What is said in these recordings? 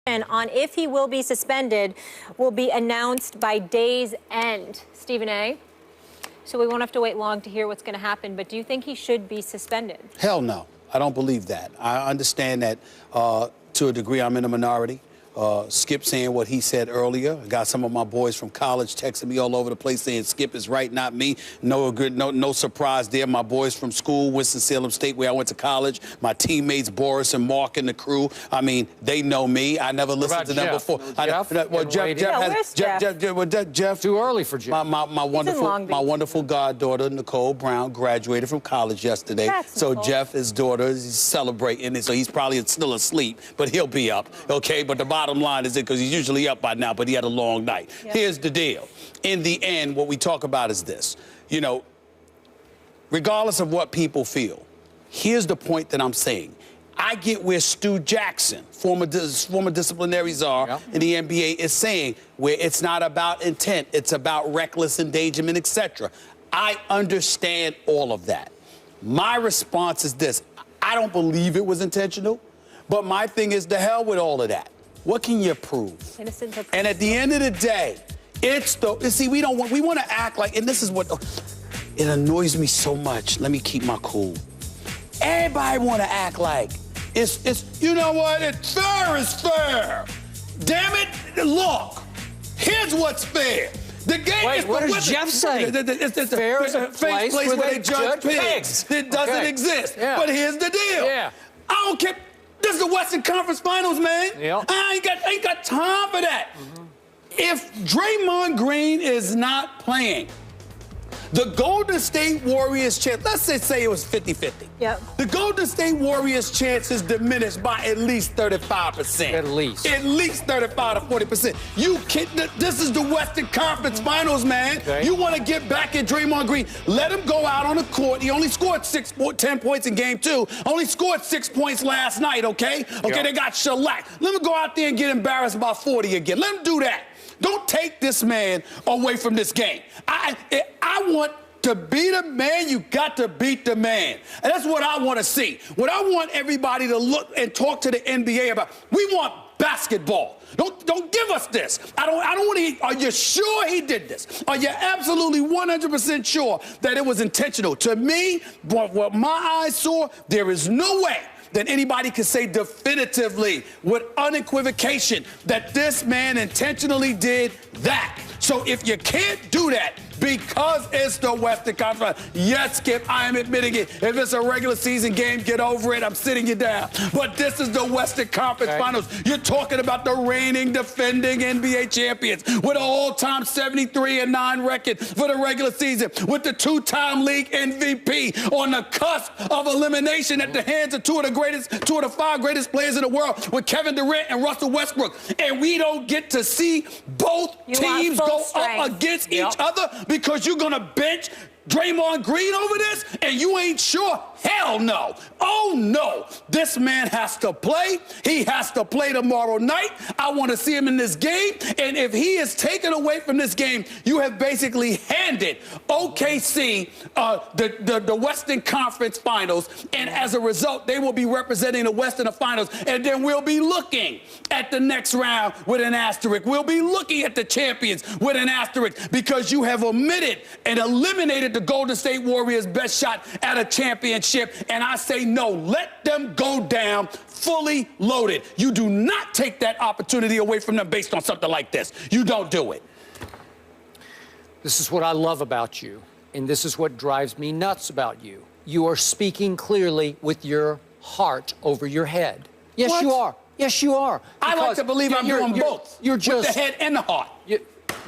On if he will be suspended will be announced by day's end. Stephen A., so we won't have to wait long to hear what's going to happen, but do you think he should be suspended? Hell no. I don't believe that. I understand that to a degree I'm in a minority. Skip saying what he said earlier. I got some of my boys from college texting me all over the place saying Skip is right, not me. No surprise there. My boys from school, Winston-Salem State, where I went to college, my teammates Boris and Mark and the crew. I mean, they know me. I never listened to them before. Jeff. Too early for Jeff. My wonderful goddaughter Nicole Brown graduated from college yesterday. So Nicole. Jeff, his daughter, is celebrating, and so he's probably still asleep, but he'll be up. Okay, but the bottom line is it because he's usually up by now, but he had a long night. Yep. Here's the deal. In the end, what we talk about is this. You know, regardless of what people feel, here's the point that I'm saying. I get where Stu Jackson, former disciplinary czar in the NBA, is saying where it's not about intent, it's about reckless endangerment, etc. I understand all of that. My response is this. I don't believe it was intentional, but my thing is to hell with all of that. What can you prove? Innocent until And at the end of the day, it's the, see, we want to act like, and this is what, it annoys me so much. Let me keep my cool. Everybody want to act like it's, you know what, it's fair is fair. Damn it, look, here's what's fair. The game Wait, is what does Jeff say? It's fair is a place where they judge pigs. It doesn't exist. Yeah. But here's the deal. Yeah. I don't care. This is the Western Conference Finals, man. Yep. I ain't got time for that. If Draymond Green is not playing, the Golden State Warriors chance, let's say it was 50-50. Yep. The Golden State Warriors chances diminished by at least 35%. At least. At least 35 to 40%. You kidding? This is the Western Conference Finals, man. Okay. You want to get back at Draymond Green. Let him go out on the court. He only scored 10 points in game 2. Only scored 6 points last night, okay? Okay, They got shellacked. Let him go out there and get embarrassed by 40 again. Let him do that. Don't take this man away from this game. I want to be the man, you got to beat the man. And that's what I want to see. What I want everybody to look and talk to the NBA about. We want basketball. Don't give us this. I don't want to. Are you sure he did this? Are you absolutely 100% sure that it was intentional? To me, what my eyes saw, there is no way that anybody can say definitively with unequivocation that this man intentionally did that. So if you can't do that because it's the Western Conference, yes, Skip, I am admitting it. If it's a regular season game, get over it. I'm sitting you down. But this is the Western Conference Finals. You're talking about the reigning, defending NBA champions with an all-time 73-9 record for the regular season, with the two-time league MVP on the cusp of elimination at the hands of two of the 5 greatest players in the world, with Kevin Durant and Russell Westbrook. And we don't get to see both teams go up against each other because you're going to bench Draymond Green over this and you ain't sure? Hell no. Oh, no. This man has to play. He has to play tomorrow night. I want to see him in this game. And if he is taken away from this game, you have basically handed OKC the Western Conference Finals. And as a result, they will be representing the West in the Finals. And then we'll be looking at the next round with an asterisk. We'll be looking at the champions with an asterisk because you have omitted and eliminated the Golden State Warriors' best shot at a championship. And I say no, let them go down fully loaded. You do not take that opportunity away from them based on something like this. You don't do it. This is what I love about you, and this is what drives me nuts about you. You are speaking clearly with your heart over your head. Yes, What? you are. Yes, you are. I like to believe I'm doing both. You're just with the head and the heart.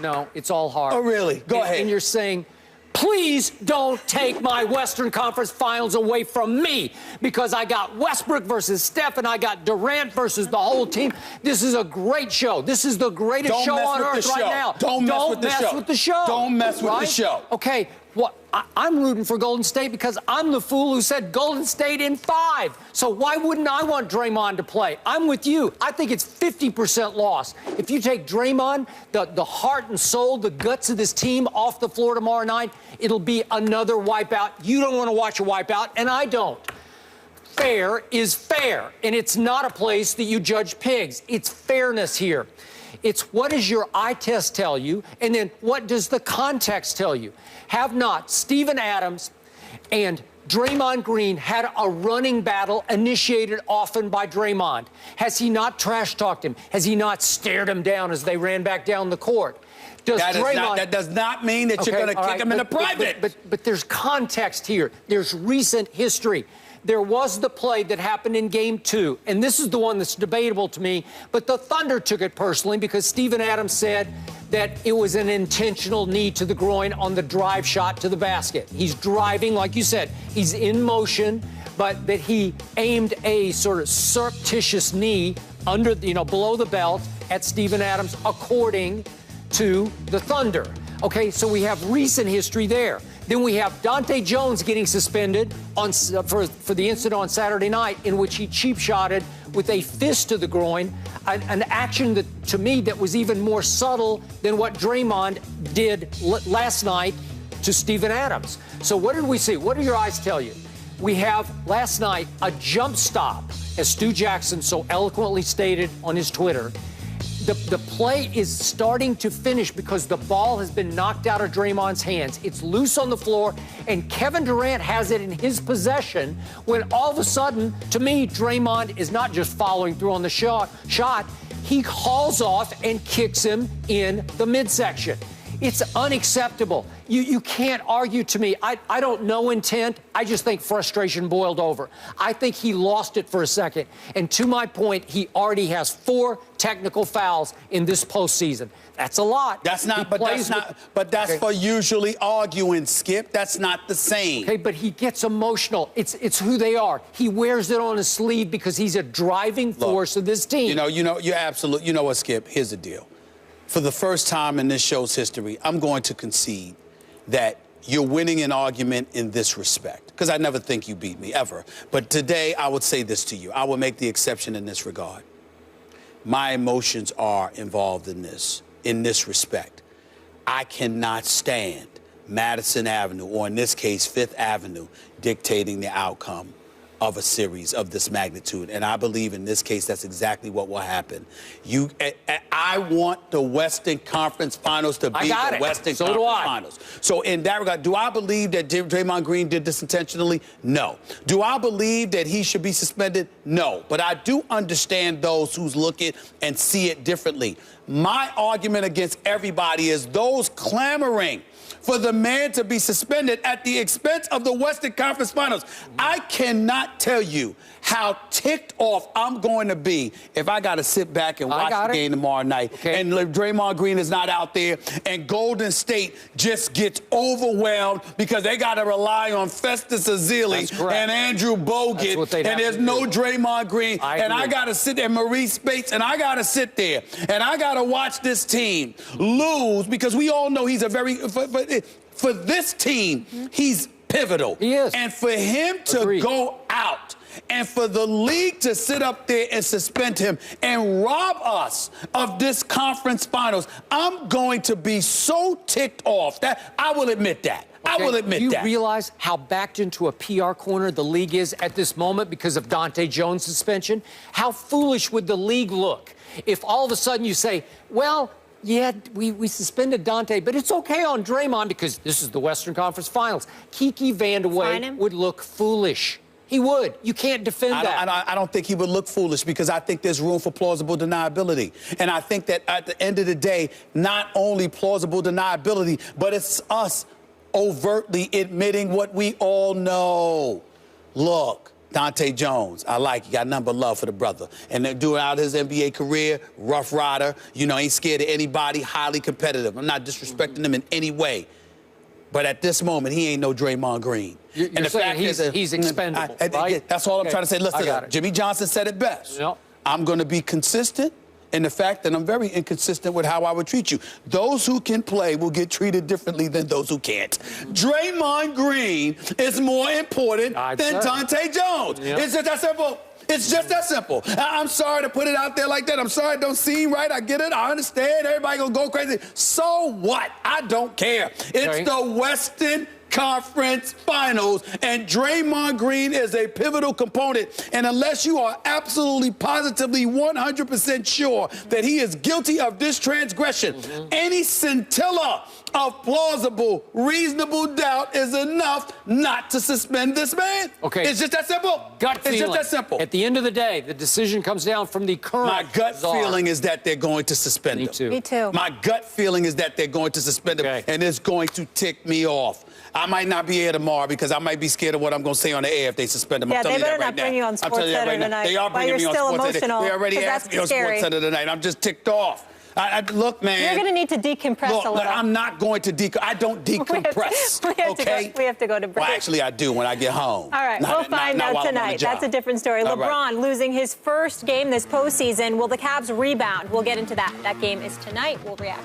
No, it's all heart. Oh, really? Go ahead. And you're saying, please don't take my Western Conference Finals away from me because I got Westbrook versus Steph and I got Durant versus the whole team. This is a great show. This is the greatest show on earth right now. Don't mess with the show. Don't mess with the show. Okay, well, I'm rooting for Golden State because I'm the fool who said Golden State in 5. So why wouldn't I want Draymond to play? I'm with you. I think it's 50% loss. If you take Draymond, the heart and soul, the guts of this team off the floor tomorrow night, it'll be another wipeout. You don't want to watch a wipeout, and I don't. fair is fair, and it's not a place that you judge pigs. It's fairness here. It's what does your eye test tell you, and then what does the context tell you? Have not Steven Adams and Draymond Green had a running battle initiated often by Draymond? Has he not trash-talked him? Has he not stared him down as they ran back down the court? That does not mean that you're going to kick him in the private. But there's context here. There's recent history. There was the play that happened in Game 2, and this is the one that's debatable to me, but the Thunder took it personally because Steven Adams said that it was an intentional knee to the groin on the drive shot to the basket. He's driving, like you said, he's in motion, but that he aimed a sort of surreptitious knee under, below the belt at Steven Adams, according to the Thunder. Okay, so we have recent history there. Then we have Dante Jones getting suspended for the incident on Saturday night in which he cheap-shotted with a fist to the groin, an action that, to me, that was even more subtle than what Draymond did last night to Steven Adams. So what did we see? What do your eyes tell you? We have, last night, a jump stop, as Stu Jackson so eloquently stated on his Twitter. The play is starting to finish because the ball has been knocked out of Draymond's hands. It's loose on the floor, and Kevin Durant has it in his possession when all of a sudden, to me, Draymond is not just following through on the shot. He hauls off and kicks him in the midsection. It's unacceptable. You can't argue to me. I don't know intent. I just think frustration boiled over. I think he lost it for a second. And to my point, he already has 4 technical fouls in this postseason. That's a lot. That's for usually arguing, Skip. That's not the same. Okay, but he gets emotional. It's who they are. He wears it on his sleeve because he's a driving force of this team. You're absolute. You know what, Skip? Here's the deal. For the first time in this show's history, I'm going to concede that you're winning an argument in this respect, because I never think you beat me, ever. But today, I would say this to you. I will make the exception in this regard. My emotions are involved in this respect. I cannot stand Madison Avenue, or in this case, Fifth Avenue, dictating the outcome of a series of this magnitude. And I believe in this case, that's exactly what will happen. I want the Western Conference Finals to be the Western Conference Finals. So in that regard, do I believe that Draymond Green did this intentionally? No. Do I believe that he should be suspended? No. But I do understand those who look at and see it differently. My argument against everybody is those clamoring for the man to be suspended at the expense of the Western Conference Finals. I cannot tell you how ticked off I'm going to be if I got to sit back and watch the game tomorrow night, and Draymond Green is not out there, and Golden State just gets overwhelmed because they got to rely on Festus Ezeli and Andrew Bogut, and there's no Draymond Green, and I got to sit there, Maurice Bates, and I got to sit there, and I got to watch this team lose, because we all know he's a very, for this team, he's pivotal. He is. And for him to go out and for the league to sit up there and suspend him and rob us of this conference finals, I'm going to be so ticked off that I will admit that. I will admit that. Do you realize how backed into a PR corner the league is at this moment because of Dante Jones' suspension? How foolish would the league look if all of a sudden you say, well, yeah, we suspended Dante, but it's okay on Draymond because this is the Western Conference Finals. Kiki Vandeweghe would look foolish. He would. You can't defend that. I don't think he would look foolish, because I think there's room for plausible deniability. And I think that at the end of the day, not only plausible deniability, but it's us overtly admitting what we all know. Look, Dante Jones, I like you. Got nothing but love for the brother. And throughout his NBA career, rough rider, ain't scared of anybody, highly competitive. I'm not disrespecting him in any way. But at this moment, he ain't no Draymond Green. You're saying he's expendable, right? That's all I'm trying to say. Listen, Jimmy Johnson said it best. Yep. I'm going to be consistent in the fact that I'm very inconsistent with how I would treat you. Those who can play will get treated differently than those who can't. Draymond Green is more important than Dante Jones. Yep. It's just that simple. It's just that simple. I'm sorry to put it out there like that. I'm sorry it don't seem right. I get it. I understand. Everybody gonna go crazy. So what? I don't care. It's the Western conference finals, and Draymond Green is a pivotal component. And unless you are absolutely, positively, 100% sure that he is guilty of this transgression, any scintilla of plausible, reasonable doubt is enough not to suspend this man. Okay. It's just that simple. Gut feeling. It's just that simple. At the end of the day, the decision comes down from the current My gut czar. feeling is that they're going to suspend him. Me too. Me too. My gut feeling is that they're going to suspend him, Okay. and it's going to tick me off. I might not be here tomorrow because I might be scared of what I'm going to say on the air if they suspend him. Yeah, I'm telling they you better that right not bring now. you on I'm telling you that SportsCenter right now. tonight. They are While bringing you're me on still SportsCenter. emotional, They already 'cause asked that's me on scary. SportsCenter tonight. I'm just ticked off. Look, man. You're going to need to decompress Look, a little. I'm not going to I don't decompress. We have to go to break. Well, actually, I do when I get home. All right, Not- we'll find not out while I'm on the tonight. job. That's a different story. All LeBron right. losing his first game this postseason. Will the Cavs rebound? We'll get into that. That game is tonight. We'll react.